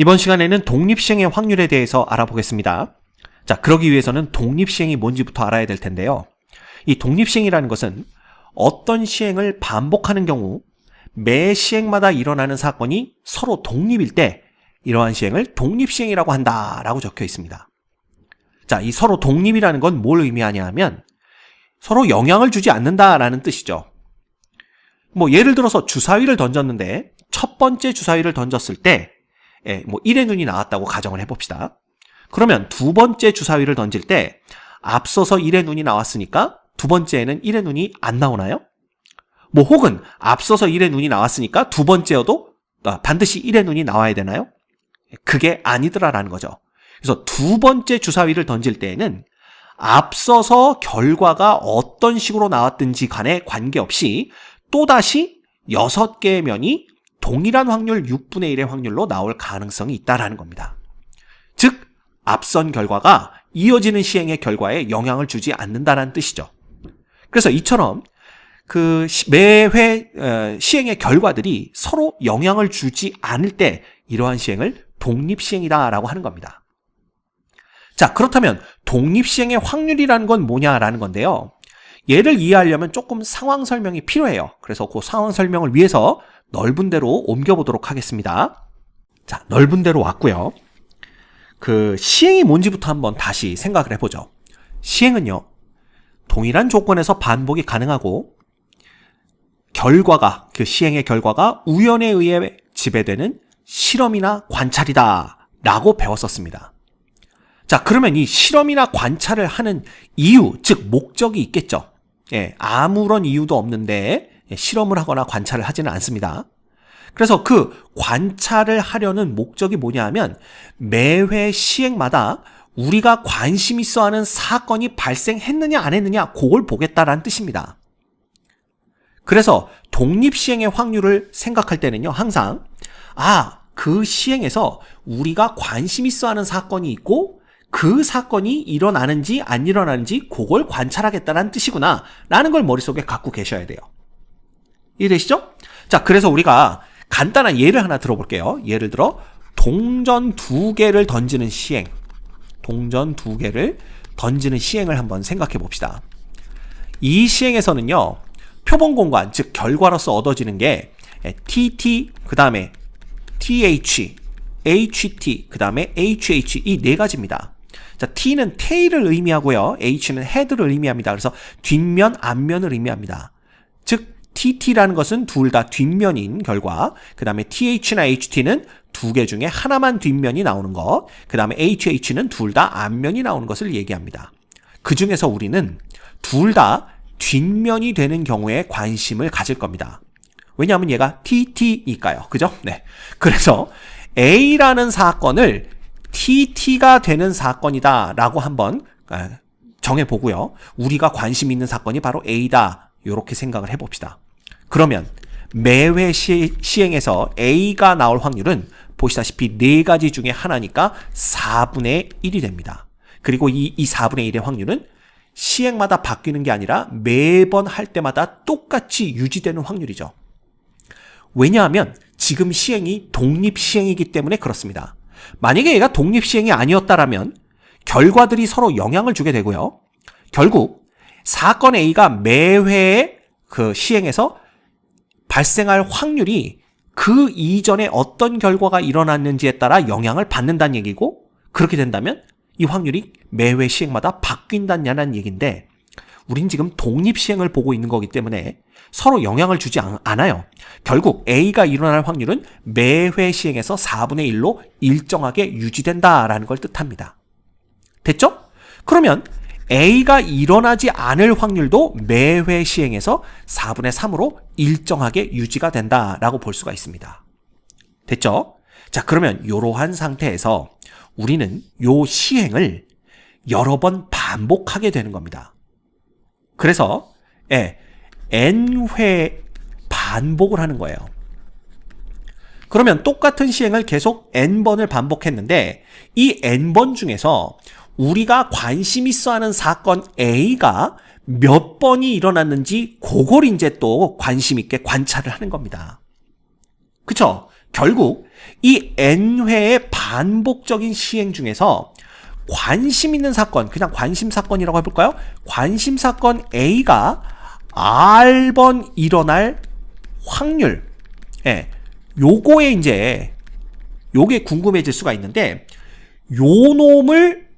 이번 시간에는 독립시행의 확률에 대해서 알아보겠습니다. 자, 그러기 위해서는 독립시행이 뭔지부터 알아야 될 텐데요. 이 독립시행이라는 것은 어떤 시행을 반복하는 경우 매 시행마다 일어나는 사건이 서로 독립일 때 이러한 시행을 독립시행이라고 한다라고 적혀 있습니다. 자, 이 서로 독립이라는 건 뭘 의미하냐 하면 서로 영향을 주지 않는다라는 뜻이죠. 예를 들어서 주사위를 던졌는데 첫 번째 주사위를 던졌을 때 1의 눈이 나왔다고 가정을 해봅시다. 그러면 두 번째 주사위를 던질 때 앞서서 1의 눈이 나왔으니까 두 번째에는 1의 눈이 안 나오나요? 혹은 앞서서 1의 눈이 나왔으니까 두 번째여도 반드시 1의 눈이 나와야 되나요? 그게 아니더라라는 거죠. 그래서 두 번째 주사위를 던질 때에는 앞서서 결과가 어떤 식으로 나왔든지 간에 관계없이 또다시 6개의 면이 동일한 확률 6분의 1의 확률로 나올 가능성이 있다라는 겁니다. 즉, 앞선 결과가 이어지는 시행의 결과에 영향을 주지 않는다는 뜻이죠. 그래서 이처럼 매회 시행의 결과들이 서로 영향을 주지 않을 때 이러한 시행을 독립시행이다라고 하는 겁니다. 자, 그렇다면 독립시행의 확률이라는 건 뭐냐라는 건데요. 얘를 이해하려면 조금 상황 설명이 필요해요. 그래서 그 상황 설명을 위해서 넓은 데로 옮겨보도록 하겠습니다. 자, 넓은 데로 왔고요. 시행이 뭔지부터 한번 다시 생각을 해보죠. 시행은요, 동일한 조건에서 반복이 가능하고 시행의 결과가 우연에 의해 지배되는 실험이나 관찰이다 라고 배웠었습니다. 자, 그러면 이 실험이나 관찰을 하는 이유, 즉 목적이 있겠죠. 아무런 이유도 없는데 실험을 하거나 관찰을 하지는 않습니다. 그래서 그 관찰을 하려는 목적이 뭐냐 하면 매회 시행마다 우리가 관심 있어 하는 사건이 발생했느냐 안 했느냐 그걸 보겠다라는 뜻입니다. 그래서 독립시행의 확률을 생각할 때는요, 항상 그 시행에서 우리가 관심 있어 하는 사건이 있고 그 사건이 일어나는지 안 일어나는지 그걸 관찰하겠다는 뜻이구나 라는 걸 머릿속에 갖고 계셔야 돼요. 이해되시죠? 자, 그래서 우리가 간단한 예를 하나 들어볼게요. 예를 들어 동전 2개를 던지는 시행, 동전 2개를 던지는 시행을 한번 생각해 봅시다. 이 시행에서는요, 표본 공간, 즉 결과로서 얻어지는 게 TT, 그 다음에 TH, HT, 그 다음에 HH 이 네 가지입니다. 자, T는 테일을 의미하고요, H는 헤드를 의미합니다. 그래서 뒷면, 앞면을 의미합니다. 즉 TT라는 것은 둘 다 뒷면인 결과, 그 다음에 TH나 HT는 두 개 중에 하나만 뒷면이 나오는 것, 그 다음에 HH는 둘 다 앞면이 나오는 것을 얘기합니다. 그 중에서 우리는 둘 다 뒷면이 되는 경우에 관심을 가질 겁니다. 왜냐하면 얘가 TT니까요. 그죠? 네. 그래서 A라는 사건을 TT가 되는 사건이다 라고 한번 정해보고요. 우리가 관심 있는 사건이 바로 A다. 이렇게 생각을 해봅시다. 그러면 매회 시행에서 A가 나올 확률은 보시다시피 네 가지 중에 하나니까 4분의 1이 됩니다. 그리고 이 4분의 1의 확률은 시행마다 바뀌는 게 아니라 매번 할 때마다 똑같이 유지되는 확률이죠. 왜냐하면 지금 시행이 독립시행이기 때문에 그렇습니다. 만약에 얘가 독립시행이 아니었다라면 결과들이 서로 영향을 주게 되고요. 결국 사건 A가 매회의 시행에서 발생할 확률이 그 이전에 어떤 결과가 일어났는지에 따라 영향을 받는다는 얘기고, 그렇게 된다면 이 확률이 매회 시행마다 바뀐다는 얘기인데, 우린 지금 독립시행을 보고 있는 거기 때문에 서로 영향을 주지 않아요. 결국 A가 일어날 확률은 매회 시행에서 4분의 1로 일정하게 유지된다라는 걸 뜻합니다. 됐죠? 그러면 A가 일어나지 않을 확률도 매회 시행에서 4분의 3으로 일정하게 유지가 된다라고 볼 수가 있습니다. 됐죠? 자, 그러면 이러한 상태에서 우리는 요 시행을 여러 번 반복하게 되는 겁니다. 그래서 n회 반복을 하는 거예요. 그러면 똑같은 시행을 계속 n번을 반복했는데 이 n번 중에서 우리가 관심 있어 하는 사건 A가 몇 번이 일어났는지 그걸 이제 또 관심 있게 관찰을 하는 겁니다. 그쵸? 결국 이 n회의 반복적인 시행 중에서 관심 있는 사건, 그냥 관심 사건이라고 해볼까요? 관심 사건 A가 R번 일어날 확률, 요거에 이제 요게 궁금해질 수가 있는데, 요 놈을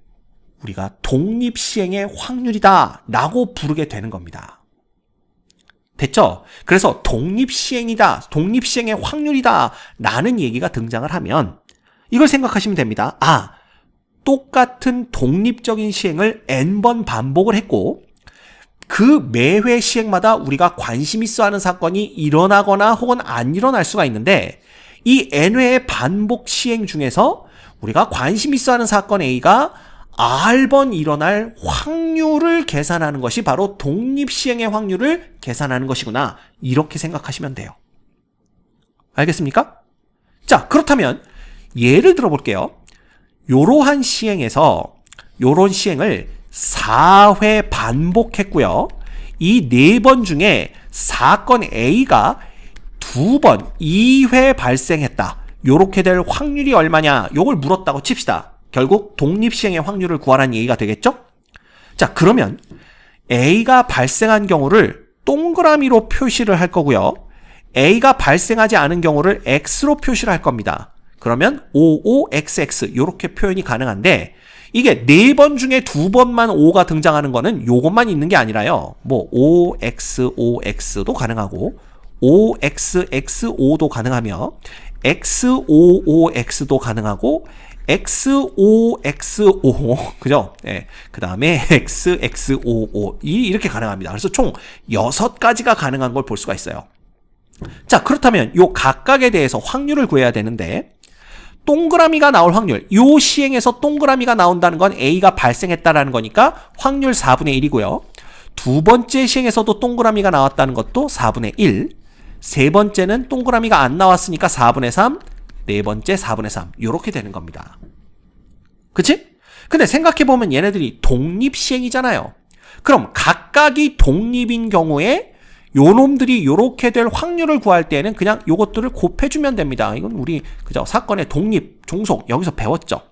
우리가 독립시행의 확률이다 라고 부르게 되는 겁니다. 됐죠? 그래서 독립시행이다, 독립시행의 확률이다 라는 얘기가 등장을 하면 이걸 생각하시면 됩니다. 아, 똑같은 독립적인 시행을 n번 반복을 했고 그 매회 시행마다 우리가 관심 있어 하는 사건이 일어나거나 혹은 안 일어날 수가 있는데, 이 n회의 반복 시행 중에서 우리가 관심 있어 하는 사건 A가 R번 일어날 확률을 계산하는 것이 바로 독립시행의 확률을 계산하는 것이구나, 이렇게 생각하시면 돼요. 알겠습니까? 자, 그렇다면 예를 들어 볼게요. 요러한 시행에서 요런 시행을 4회 반복했고요. 이 4번 중에 사건 A가 2번, 2회 발생했다. 요렇게 될 확률이 얼마냐? 요걸 물었다고 칩시다. 결국 독립시행의 확률을 구하라는 얘기가 되겠죠? 자, 그러면 A가 발생한 경우를 동그라미로 표시를 할 거고요. A가 발생하지 않은 경우를 X로 표시를 할 겁니다. 그러면 OOXX 요렇게 표현이 가능한데, 이게 4번 중에 2번만 O가 등장하는 거는 요것만 있는 게 아니라요. 뭐 OXOX도 가능하고 OXXO도 가능하며 XOOX도 가능하고 XOXO, 그죠? 예. 그 다음에 XXOO 이렇게 가능합니다. 그래서 총 6가지가 가능한 걸 볼 수가 있어요. 자, 그렇다면 요 각각에 대해서 확률을 구해야 되는데, 동그라미가 나올 확률, 요 시행에서 동그라미가 나온다는 건 A가 발생했다라는 거니까 확률 4분의 1이고요. 두 번째 시행에서도 동그라미가 나왔다는 것도 4분의 1, 세 번째는 동그라미가 안 나왔으니까 4분의 3, 네 번째 4분의 3, 요렇게 되는 겁니다. 그치? 근데 생각해보면 얘네들이 독립시행이잖아요. 그럼 각각이 독립인 경우에 요놈들이 요렇게 될 확률을 구할 때는 그냥 요것들을 곱해주면 됩니다. 이건 우리 그죠? 사건의 독립, 종속 여기서 배웠죠.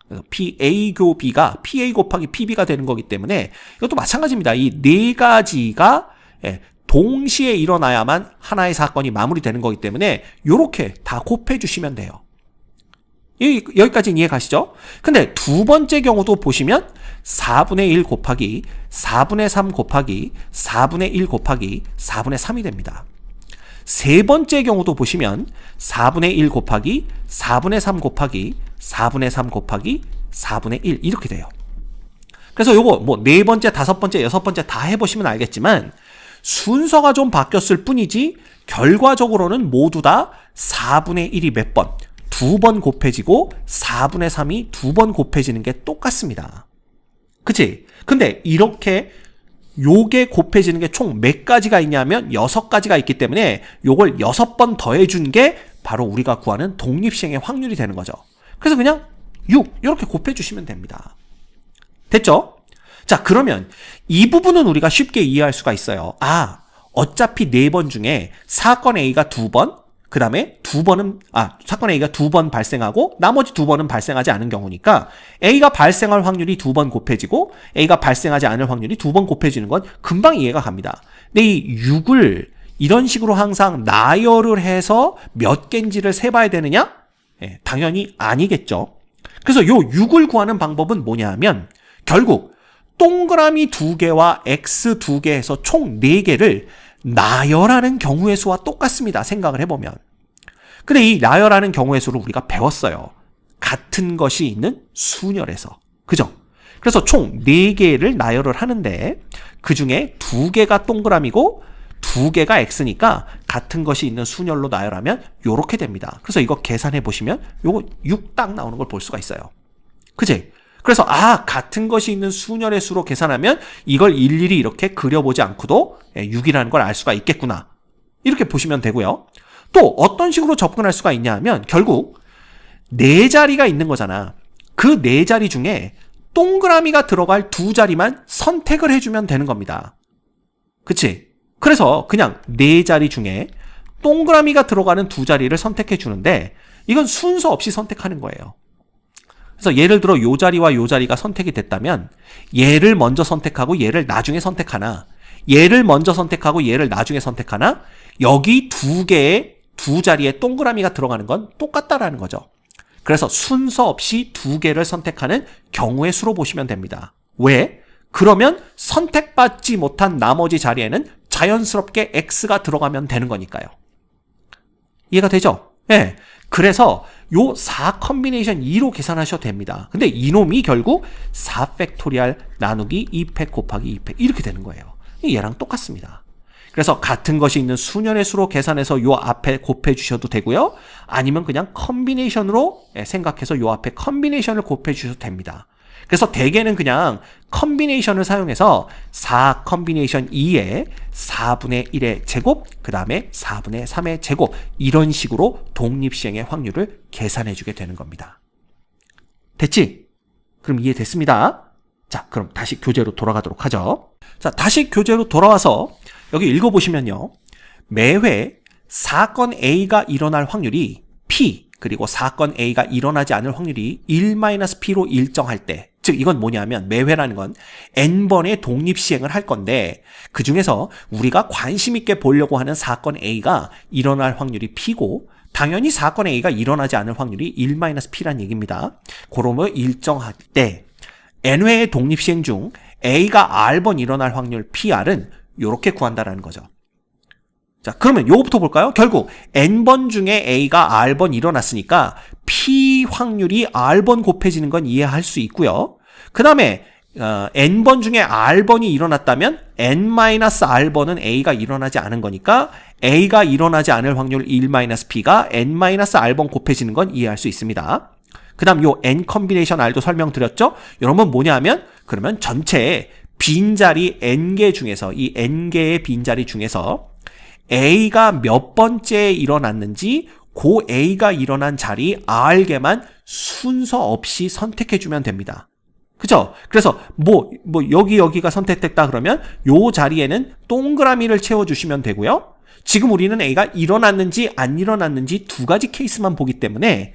그래서 PA 교 B가 PA 곱하기 PB가 되는 거기 때문에 이것도 마찬가지입니다. 이 4가지가 동시에 일어나야만 하나의 사건이 마무리되는 거기 때문에 요렇게 다 곱해주시면 돼요. 여기까지는 이해 가시죠? 근데 두 번째 경우도 보시면 4분의 1 곱하기 4분의 3 곱하기 4분의 1 곱하기 4분의 3이 됩니다. 세 번째 경우도 보시면 4분의 1 곱하기 4분의 3 곱하기 4분의 3 곱하기 4분의 1 이렇게 돼요. 그래서 요거 뭐 네 번째, 다섯 번째, 여섯 번째 다 해보시면 알겠지만 순서가 좀 바뀌었을 뿐이지 결과적으로는 모두 다 4분의 1이 몇 번? 2번 곱해지고 4분의 3이 2번 곱해지는 게 똑같습니다. 그치? 근데 이렇게 요게 곱해지는 게 총 몇 가지가 있냐면 6가지가 있기 때문에 요걸 6번 더해준 게 바로 우리가 구하는 독립시행의 확률이 되는 거죠. 그래서 그냥 6 이렇게 곱해주시면 됩니다. 됐죠? 자, 그러면 이 부분은 우리가 쉽게 이해할 수가 있어요. 아, 어차피 4번 중에 사건 A가 2번, 그 다음에 사건 A가 2번 발생하고 나머지 2번은 발생하지 않은 경우니까 A가 발생할 확률이 2번 곱해지고 A가 발생하지 않을 확률이 2번 곱해지는 건 금방 이해가 갑니다. 근데 이 6을 이런 식으로 항상 나열을 해서 몇 개인지를 세봐야 되느냐? 당연히 아니겠죠. 그래서 요 6을 구하는 방법은 뭐냐 하면 결국 동그라미 2개와 X 2개 해서 총 4개를 나열하는 경우의 수와 똑같습니다. 생각을 해보면. 근데 이 나열하는 경우의 수를 우리가 배웠어요. 같은 것이 있는 수열에서. 그죠? 그래서 총 4개를 나열을 하는데 그 중에 2개가 동그라미고 2개가 X니까 같은 것이 있는 순열로 나열하면 요렇게 됩니다. 그래서 이거 계산해 보시면 요거 6 딱 나오는 걸 볼 수가 있어요. 그치? 그래서 같은 것이 있는 수열의 수로 계산하면 이걸 일일이 이렇게 그려보지 않고도 6이라는 걸 알 수가 있겠구나. 이렇게 보시면 되고요. 또 어떤 식으로 접근할 수가 있냐 하면 결국 4자리가 있는 거잖아. 그 4자리 중에 동그라미가 들어갈 2자리만 선택을 해주면 되는 겁니다. 그치? 그래서 그냥 4자리 중에 동그라미가 들어가는 두 자리를 선택해 주는데 이건 순서 없이 선택하는 거예요. 그래서 예를 들어 요 자리와 요 자리가 선택이 됐다면 얘를 먼저 선택하고 얘를 나중에 선택하나, 얘를 먼저 선택하고 얘를 나중에 선택하나, 여기 두 자리에 동그라미가 들어가는 건 똑같다라는 거죠. 그래서 순서 없이 두 개를 선택하는 경우의 수로 보시면 됩니다. 왜? 그러면 선택받지 못한 나머지 자리에는 자연스럽게 X가 들어가면 되는 거니까요. 이해가 되죠? 네. 그래서 요 4 컨비네이션 2로 계산하셔도 됩니다. 근데 이놈이 결국 4 팩토리얼 나누기 2팩 곱하기 2팩 이렇게 되는 거예요. 얘랑 똑같습니다. 그래서 같은 것이 있는 수년의 수로 계산해서 요 앞에 곱해 주셔도 되고요. 아니면 그냥 컨비네이션으로 생각해서 요 앞에 컨비네이션을 곱해 주셔도 됩니다. 그래서 대개는 그냥 컨비네이션을 사용해서 4 컨비네이션 2에 4분의 1의 제곱, 그 다음에 4분의 3의 제곱, 이런 식으로 독립시행의 확률을 계산해 주게 되는 겁니다. 됐지? 그럼 이해됐습니다. 자, 그럼 다시 교재로 돌아가도록 하죠. 자, 다시 교재로 돌아와서 여기 읽어보시면요. 매회 사건 A가 일어날 확률이 P, 그리고 사건 A가 일어나지 않을 확률이 1-P로 일정할 때, 즉 이건 뭐냐면 매회라는 건 N번의 독립시행을 할 건데 그 중에서 우리가 관심 있게 보려고 하는 사건 A가 일어날 확률이 P고 당연히 사건 A가 일어나지 않을 확률이 1-P란 얘기입니다. 그러면 일정할 때 N회의 독립시행 중 A가 R번 일어날 확률 PR은 이렇게 구한다라는 거죠. 자, 그러면 요거부터 볼까요? 결국 N번 중에 A가 R번 일어났으니까 P 확률이 R번 곱해지는 건 이해할 수 있고요. 그 다음에 N번 중에 R번이 일어났다면 N-R번은 A가 일어나지 않은 거니까 A가 일어나지 않을 확률 1-P가 N-R번 곱해지는 건 이해할 수 있습니다. 그 다음 요 N 컨비네이션 R도 설명드렸죠? 여러분 뭐냐면 그러면 전체 빈자리 N개 중에서 이 N개의 빈자리 중에서 A가 몇 번째 일어났는지 그 A가 일어난 자리 R개만 순서 없이 선택해주면 됩니다. 그죠? 그래서 여기가 선택됐다 그러면 요 자리에는 동그라미를 채워주시면 되고요. 지금 우리는 A가 일어났는지 안 일어났는지 두 가지 케이스만 보기 때문에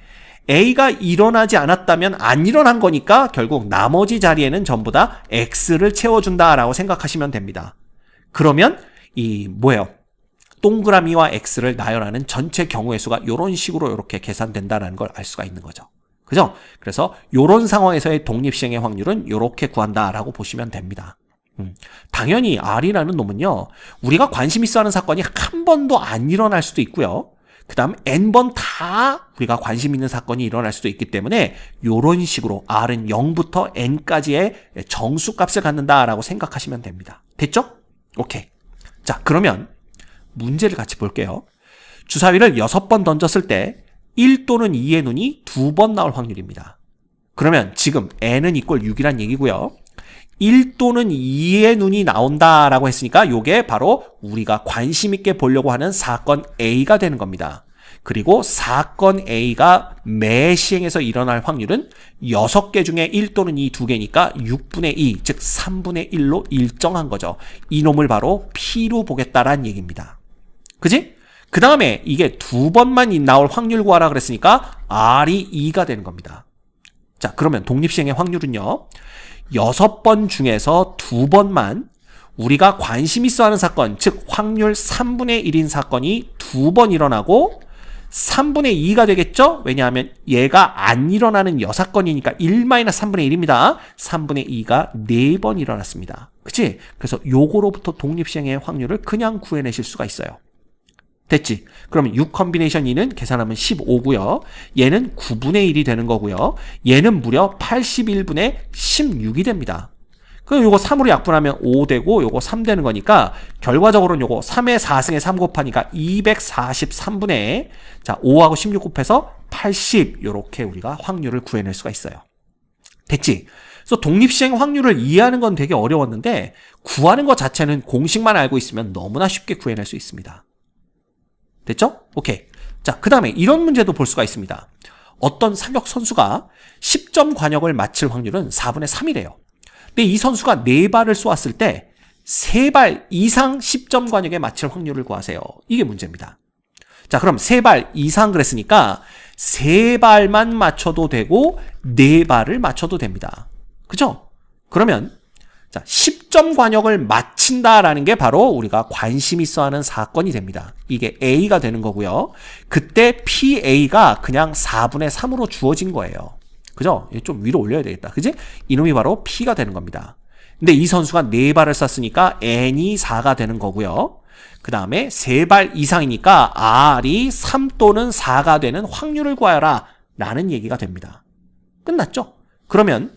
A가 일어나지 않았다면 안 일어난 거니까 결국 나머지 자리에는 전부 다 X를 채워준다라고 생각하시면 됩니다. 그러면 동그라미와 X를 나열하는 전체 경우의 수가 이런 식으로 이렇게 계산된다는 걸 알 수가 있는 거죠. 그죠? 그래서 이런 상황에서의 독립시행의 확률은 이렇게 구한다라고 보시면 됩니다. 당연히 R이라는 놈은요, 우리가 관심 있어 하는 사건이 한 번도 안 일어날 수도 있고요. 그 다음 N번 다 우리가 관심 있는 사건이 일어날 수도 있기 때문에 이런 식으로 R은 0부터 N까지의 정수값을 갖는다라고 생각하시면 됩니다. 됐죠? 오케이. 자, 그러면 문제를 같이 볼게요. 주사위를 6번 던졌을 때 1 또는 2의 눈이 2번 나올 확률입니다. 그러면 지금 n은 이꼴 6이란 얘기고요. 1 또는 2의 눈이 나온다라고 했으니까 이게 바로 우리가 관심 있게 보려고 하는 사건 A가 되는 겁니다. 그리고 사건 A가 매 시행에서 일어날 확률은 6개 중에 1 또는 2 2개니까 6분의 2, 즉 3분의 1로 일정한 거죠. 이놈을 바로 P로 보겠다라는 얘기입니다. 그지? 그 다음에 이게 2번만 나올 확률 구하라 그랬으니까 R이 2가 되는 겁니다. 자, 그러면 독립시행의 확률은요. 6번 중에서 2번만 우리가 관심 있어 하는 사건, 즉 확률 3분의 1인 사건이 2번 일어나고 3분의 2가 되겠죠? 왜냐하면 얘가 안 일어나는 여사건이니까 1-3분의 1입니다. 3분의 2가 4번 일어났습니다. 그치? 그래서 요거로부터 독립시행의 확률을 그냥 구해내실 수가 있어요. 됐지? 그러면 6 컨비네이션 2는 계산하면 15고요. 얘는 9분의 1이 되는 거고요. 얘는 무려 81분의 16이 됩니다. 그럼 요거 3으로 약분하면 5 되고 요거 3 되는 거니까 결과적으로는 요거 3의 4승에 3 곱하니까 243분의 자 5하고 16 곱해서 80 요렇게 우리가 확률을 구해낼 수가 있어요. 됐지? 그래서 독립시행 확률을 이해하는 건 되게 어려웠는데 구하는 것 자체는 공식만 알고 있으면 너무나 쉽게 구해낼 수 있습니다. 됐죠? 오케이. 자, 그 다음에 이런 문제도 볼 수가 있습니다. 어떤 사격 선수가 10점 관역을 맞힐 확률은 4분의 3이래요. 근데 이 선수가 4발을 쏘았을 때 3발 이상 10점 관역에 맞힐 확률을 구하세요. 이게 문제입니다. 자, 그럼 3발 이상 그랬으니까 3발만 맞춰도 되고 4발을 맞춰도 됩니다. 그죠? 그러면 자, 10점 관역을 맞힌다라는 게 바로 우리가 관심 있어 하는 사건이 됩니다. 이게 A가 되는 거고요. 그때 PA가 그냥 4분의 3으로 주어진 거예요. 그죠? 좀 위로 올려야 되겠다. 그지? 이놈이 바로 P가 되는 겁니다. 근데 이 선수가 4발을 쐈으니까 N이 4가 되는 거고요. 그 다음에 3발 이상이니까 R이 3 또는 4가 되는 확률을 구하여라 라는 얘기가 됩니다. 끝났죠? 그러면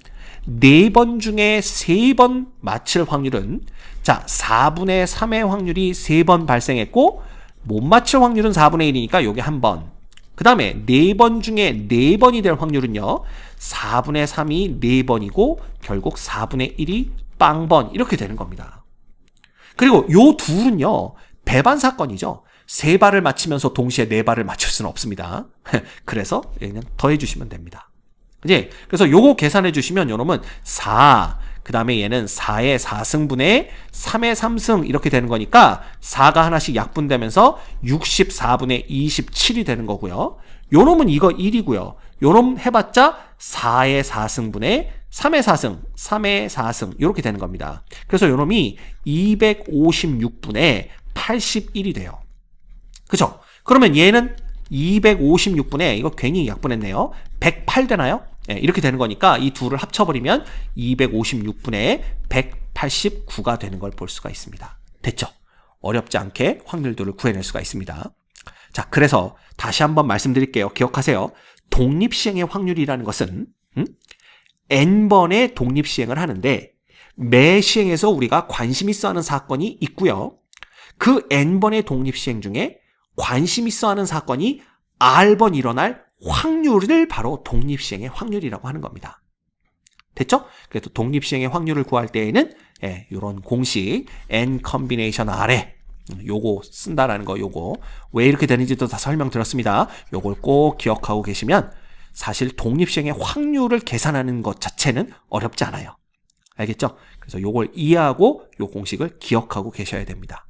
4번 중에 3번 맞힐 확률은 자 4분의 3의 확률이 3번 발생했고 못 맞힐 확률은 4분의 1이니까 요게 1번. 그 다음에 4번 중에 4번이 될 확률은요 4분의 3이 4번이고 결국 4분의 1이 빵번 이렇게 되는 겁니다. 그리고 요 둘은요 배반 사건이죠. 3발을 맞히면서 동시에 4발을 맞출 수는 없습니다. 그래서 그냥 더해주시면 됩니다. 그지? 그래서 요거 계산해 주시면 요놈은 4, 그 다음에 얘는 4의 4승분의 3의 3승 이렇게 되는 거니까 4가 하나씩 약분되면서 64분의 27이 되는 거고요. 요놈은 이거 1이고요. 요놈 해봤자 4의 4승분의 3의 4승, 3의 4승 이렇게 되는 겁니다. 그래서 요놈이 256분의 81이 돼요. 그죠? 그러면 얘는 256분의 이거 괜히 약분했네요. 108 되나요? 네, 이렇게 되는 거니까 이 둘을 합쳐버리면 256분의 189가 되는 걸 볼 수가 있습니다. 됐죠? 어렵지 않게 확률들을 구해낼 수가 있습니다. 자, 그래서 다시 한번 말씀드릴게요. 기억하세요. 독립시행의 확률이라는 것은 N번의 독립시행을 하는데 매 시행에서 우리가 관심 있어 하는 사건이 있고요. 그 N번의 독립시행 중에 관심 있어 하는 사건이 R번 일어날 확률을 바로 독립시행의 확률이라고 하는 겁니다. 됐죠? 그래서 독립시행의 확률을 구할 때에는 이런 공식 N 컨비네이션 R에 요거 쓴다라는 거 요거 왜 이렇게 되는지도 다 설명드렸습니다. 요걸 꼭 기억하고 계시면 사실 독립시행의 확률을 계산하는 것 자체는 어렵지 않아요. 알겠죠? 그래서 요걸 이해하고 요 공식을 기억하고 계셔야 됩니다.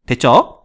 됐죠?